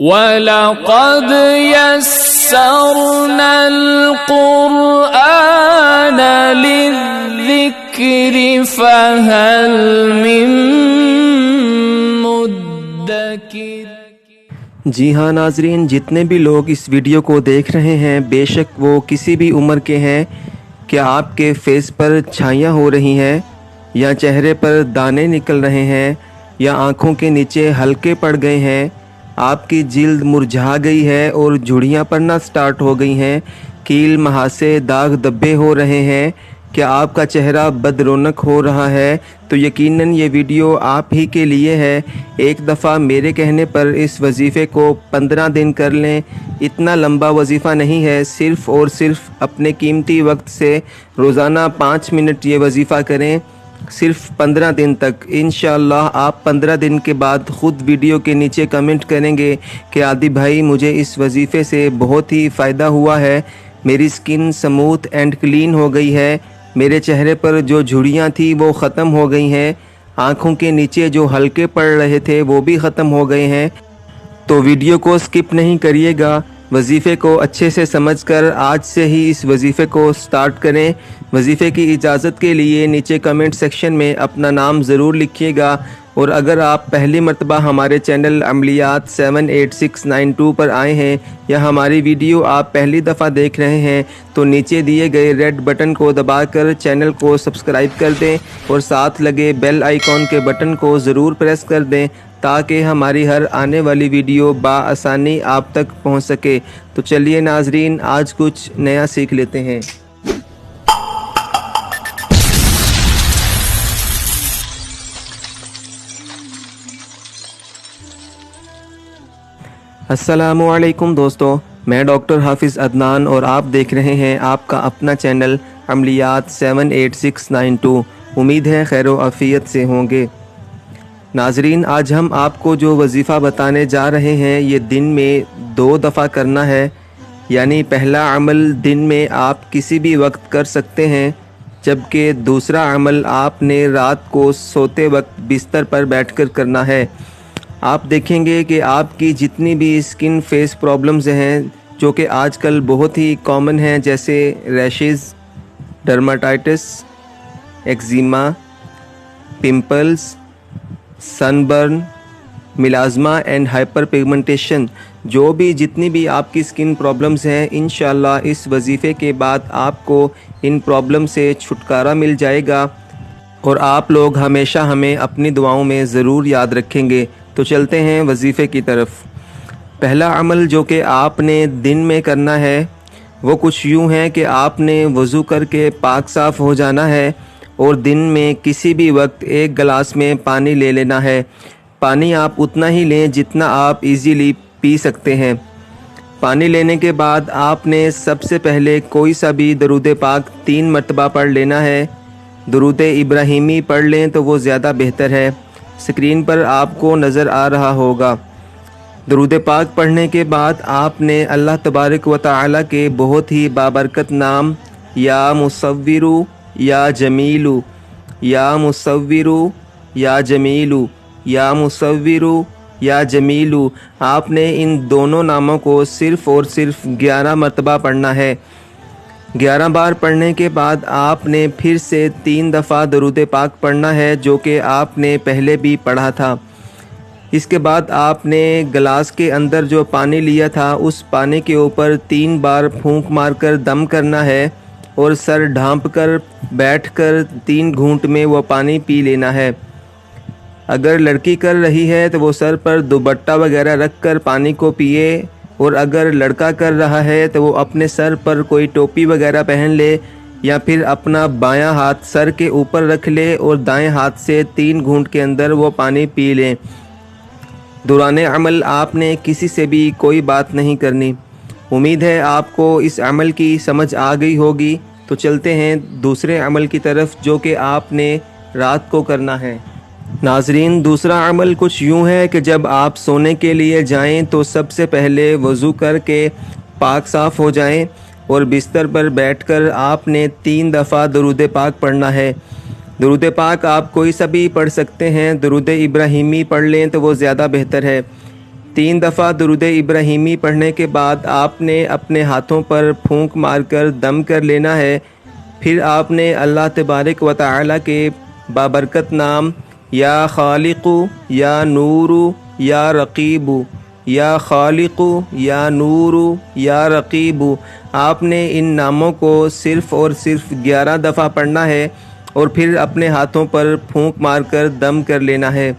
وَلَقَدْ يَسَّرْنَا الْقُرْآنَ لِلذِّكْرِ فَهَلْ مِن مُّدَّكِرٍ۔ جی ہاں ناظرین، جتنے بھی لوگ اس ویڈیو کو دیکھ رہے ہیں، بے شک وہ کسی بھی عمر کے ہیں، کیا آپ کے فیس پر چھائیاں ہو رہی ہیں، یا چہرے پر دانے نکل رہے ہیں، یا آنکھوں کے نیچے ہلکے پڑ گئے ہیں، آپ کی جلد مرجھا گئی ہے اور جھڑیاں پڑنا سٹارٹ ہو گئی ہیں، کیل مہاسے داغ دبے ہو رہے ہیں، کیا آپ کا چہرہ بد رونق ہو رہا ہے، تو یقیناً یہ ویڈیو آپ ہی کے لیے ہے۔ ایک دفعہ میرے کہنے پر اس وظیفے کو 15 دن کر لیں۔ اتنا لمبا وظیفہ نہیں ہے، صرف اور صرف اپنے قیمتی وقت سے روزانہ 5 منٹ یہ وظیفہ کریں، صرف 15 دن تک۔ انشاءاللہ آپ 15 دن کے بعد خود ویڈیو کے نیچے کمنٹ کریں گے کہ عادی بھائی مجھے اس وظیفے سے بہت ہی فائدہ ہوا ہے، میری سکن سموتھ اینڈ کلین ہو گئی ہے، میرے چہرے پر جو جھڑیاں تھیں وہ ختم ہو گئی ہیں، آنکھوں کے نیچے جو ہلکے پڑ رہے تھے وہ بھی ختم ہو گئے ہیں۔ تو ویڈیو کو سکپ نہیں کریے گا، وظیفے کو اچھے سے سمجھ کر آج سے ہی اس وظیفے کو سٹارٹ کریں۔ وظیفے کی اجازت کے لیے نیچے کمنٹ سیکشن میں اپنا نام ضرور لکھیے گا، اور اگر آپ پہلی مرتبہ ہمارے چینل عملیات 78692 پر آئے ہیں، یا ہماری ویڈیو آپ پہلی دفعہ دیکھ رہے ہیں، تو نیچے دیے گئے ریڈ بٹن کو دبا کر چینل کو سبسکرائب کر دیں، اور ساتھ لگے بیل آئیکن کے بٹن کو ضرور پریس کر دیں تاکہ ہماری ہر آنے والی ویڈیو بآسانی آپ تک پہنچ سکے۔ تو چلیے ناظرین، آج کچھ نیا سیکھ لیتے ہیں۔ السلام علیکم دوستو، میں ڈاکٹر حافظ عدنان اور آپ دیکھ رہے ہیں آپ کا اپنا چینل عملیات 78692۔ امید ہے خیر و عافیت سے ہوں گے۔ ناظرین، آج ہم آپ کو جو وظیفہ بتانے جا رہے ہیں یہ دن میں 2 دفعہ کرنا ہے، یعنی پہلا عمل دن میں آپ کسی بھی وقت کر سکتے ہیں، جبکہ دوسرا عمل آپ نے رات کو سوتے وقت بستر پر بیٹھ کر کرنا ہے۔ آپ دیکھیں گے کہ آپ کی جتنی بھی اسکن فیس پرابلمز ہیں جو کہ آج کل بہت ہی کامن ہیں، جیسے rashes, dermatitis, eczema, pimples, sunburn, melasma and hyperpigmentation, جو بھی جتنی بھی آپ کی اسکن پرابلمز ہیں، انشاءاللہ اس وظیفے کے بعد آپ کو ان پرابلم سے چھٹکارا مل جائے گا، اور آپ لوگ ہمیشہ ہمیں اپنی دعاؤں میں ضرور یاد رکھیں گے۔ تو چلتے ہیں وظیفے کی طرف۔ پہلا عمل جو کہ آپ نے دن میں کرنا ہے وہ کچھ یوں ہے کہ آپ نے وضو کر کے پاک صاف ہو جانا ہے، اور دن میں کسی بھی وقت 1 گلاس میں پانی لے لینا ہے۔ پانی آپ اتنا ہی لیں جتنا آپ ایزیلی پی سکتے ہیں۔ پانی لینے کے بعد آپ نے سب سے پہلے کوئی سا بھی درود پاک 3 مرتبہ پڑھ لینا ہے۔ درود ابراہیمی پڑھ لیں تو وہ زیادہ بہتر ہے، اسکرین پر آپ کو نظر آ رہا ہوگا۔ درود پاک پڑھنے کے بعد آپ نے اللہ تبارک و تعالی کے بہت ہی بابرکت نام یا مصورو یا جمیلو، یا مصورو یا جمیلو، یا مصورو یا جمیلو، آپ نے ان دونوں ناموں کو صرف اور صرف 11 مرتبہ پڑھنا ہے۔ 11 بار پڑھنے کے بعد آپ نے پھر سے 3 دفعہ درود پاک پڑھنا ہے، جو کہ آپ نے پہلے بھی پڑھا تھا۔ اس کے بعد آپ نے گلاس کے اندر جو پانی لیا تھا اس پانی کے اوپر 3 بار پھونک مار کر دم کرنا ہے، اور سر ڈھانپ کر بیٹھ کر 3 گھونٹ میں وہ پانی پی لینا ہے۔ اگر لڑکی کر رہی ہے تو وہ سر پر دوپٹہ وغیرہ رکھ کر پانی کو پیے، اور اگر لڑکا کر رہا ہے تو وہ اپنے سر پر کوئی ٹوپی وغیرہ پہن لے، یا پھر اپنا بایاں ہاتھ سر کے اوپر رکھ لے اور دائیں ہاتھ سے 3 گھونٹ کے اندر وہ پانی پی لیں۔ دوران عمل آپ نے کسی سے بھی کوئی بات نہیں کرنی۔ امید ہے آپ کو اس عمل کی سمجھ آ گئی ہوگی۔ تو چلتے ہیں دوسرے عمل کی طرف جو کہ آپ نے رات کو کرنا ہے۔ ناظرین، دوسرا عمل کچھ یوں ہے کہ جب آپ سونے کے لیے جائیں تو سب سے پہلے وضو کر کے پاک صاف ہو جائیں، اور بستر پر بیٹھ کر آپ نے 3 دفعہ درود پاک پڑھنا ہے۔ درود پاک آپ کوئی سا بھی پڑھ سکتے ہیں، درود ابراہیمی پڑھ لیں تو وہ زیادہ بہتر ہے۔ 3 دفعہ درود ابراہیمی پڑھنے کے بعد آپ نے اپنے ہاتھوں پر پھونک مار کر دم کر لینا ہے۔ پھر آپ نے اللہ تبارک و تعالی کے بابرکت نام یا خالق یا نور یا رقیب، یا خالق یا نور یا رقیب، آپ نے ان ناموں کو صرف اور صرف 11 دفعہ پڑھنا ہے اور پھر اپنے ہاتھوں پر پھونک مار کر دم کر لینا ہے۔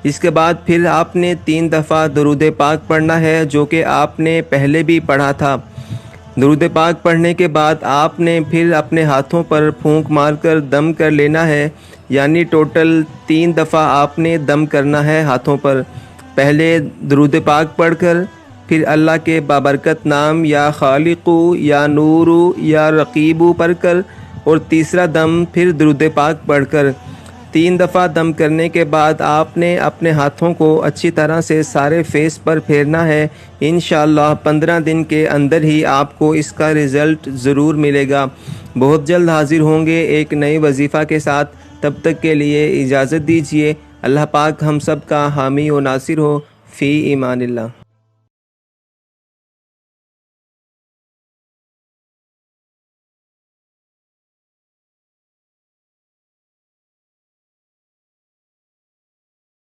اس کے بعد پھر آپ نے 3 دفعہ درود پاک پڑھنا ہے، جو کہ آپ نے پہلے بھی پڑھا تھا۔ درود پاک پڑھنے کے بعد آپ نے پھر اپنے ہاتھوں پر پھونک مار کر دم کر لینا ہے، یعنی ٹوٹل 3 دفعہ آپ نے دم کرنا ہے ہاتھوں پر۔ پہلے درود پاک پڑھ کر، پھر اللہ کے بابرکت نام یا خالق یا نور یا رقیب پڑھ کر، اور تیسرا دم پھر درود پاک پڑھ کر۔ 3 دفعہ دم کرنے کے بعد آپ نے اپنے ہاتھوں کو اچھی طرح سے سارے فیس پر پھیرنا ہے۔ انشاءاللہ 15 دن کے اندر ہی آپ کو اس کا رزلٹ ضرور ملے گا۔ بہت جلد حاضر ہوں گے ایک نئے وظیفہ کے ساتھ، تب تک کے لیے اجازت دیجیے۔ اللہ پاک ہم سب کا حامی و ناصر ہو۔ فی امان اللہ۔